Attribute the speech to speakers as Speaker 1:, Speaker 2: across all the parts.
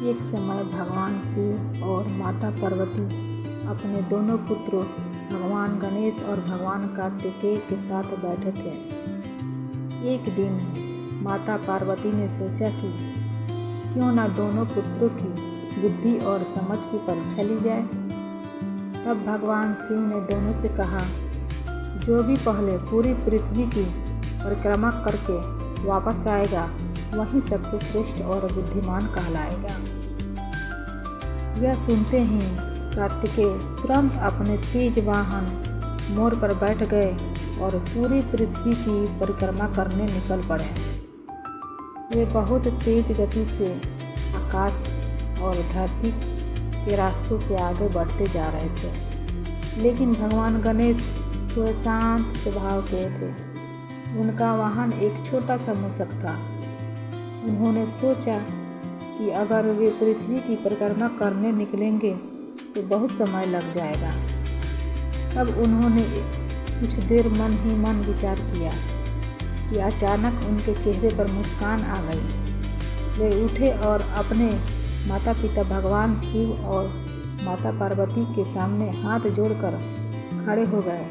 Speaker 1: एक समय भगवान शिव और माता पार्वती अपने दोनों पुत्रों भगवान गणेश और भगवान कार्तिकेय के साथ बैठे थे। एक दिन माता पार्वती ने सोचा कि क्यों न दोनों पुत्रों की बुद्धि और समझ की परीक्षा ली जाए। तब भगवान शिव ने दोनों से कहा, जो भी पहले पूरी पृथ्वी की परिक्रमा करके वापस आएगा वही सबसे श्रेष्ठ और बुद्धिमान कहलाएगा। यह सुनते ही कार्तिकेय तुरंत अपने तेज वाहन मोर पर बैठ गए और पूरी पृथ्वी की परिक्रमा करने निकल पड़े। वे बहुत तेज गति से आकाश और धरती के रास्तों से आगे बढ़ते जा रहे थे, लेकिन भगवान गणेश थोड़े शांत स्वभाव के थे। उनका वाहन एक छोटा सा मूषक था। उन्होंने सोचा कि अगर वे पृथ्वी की परिक्रमा करने निकलेंगे तो बहुत समय लग जाएगा। तब उन्होंने कुछ देर मन ही मन विचार किया कि अचानक उनके चेहरे पर मुस्कान आ गई। वे उठे और अपने माता पिता भगवान शिव और माता पार्वती के सामने हाथ जोड़कर खड़े हो गए।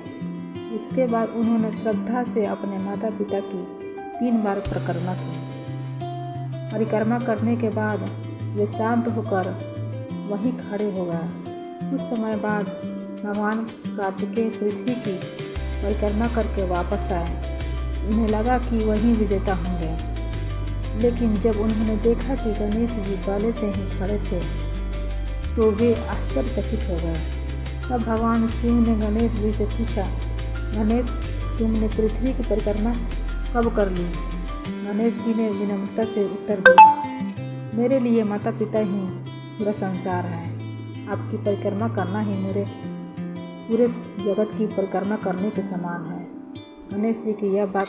Speaker 1: इसके बाद उन्होंने श्रद्धा से अपने माता पिता की 3 बार परिक्रमा की। परिक्रमा करने के बाद वे शांत होकर वहीं खड़े हो गए। कुछ समय बाद भगवान कार्तिकेय पृथ्वी की परिक्रमा करके वापस आए। उन्हें लगा कि वहीं विजेता होंगे, लेकिन जब उन्होंने देखा कि गणेश जी पहले से ही खड़े थे तो वे आश्चर्यचकित हो गए। तब भगवान शिव ने गणेश जी से पूछा, गणेश, तुमने पृथ्वी की परिक्रमा कब कर ली? गणेश जी ने विनम्रता से उत्तर दिया, मेरे लिए माता पिता ही पूरा संसार है। आपकी परिक्रमा करना ही मेरे पूरे जगत की परिक्रमा करने के समान है। गणेश जी की यह बात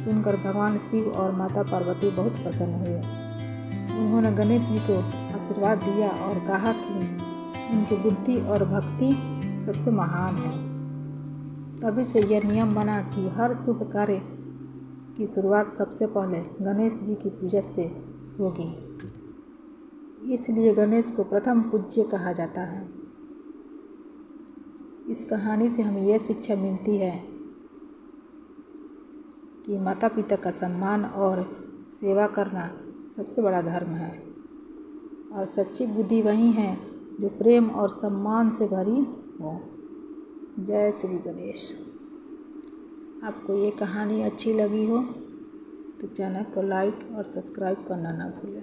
Speaker 1: सुनकर भगवान शिव और माता पार्वती बहुत प्रसन्न हुए। उन्होंने गणेश जी को आशीर्वाद दिया और कहा कि उनकी बुद्धि और भक्ति सबसे महान है। तभी से यह नियम बना कि हर शुभ कार्य की शुरुआत सबसे पहले गणेश जी की पूजा से होगी। इसलिए गणेश को प्रथम पूज्य कहा जाता है। इस कहानी से हमें यह शिक्षा मिलती है कि माता पिता का सम्मान और सेवा करना सबसे बड़ा धर्म है और सच्ची बुद्धि वही है जो प्रेम और सम्मान से भरी हो। जय श्री गणेश। आपको ये कहानी अच्छी लगी हो तो चैनल को लाइक और सब्सक्राइब करना ना भूलें।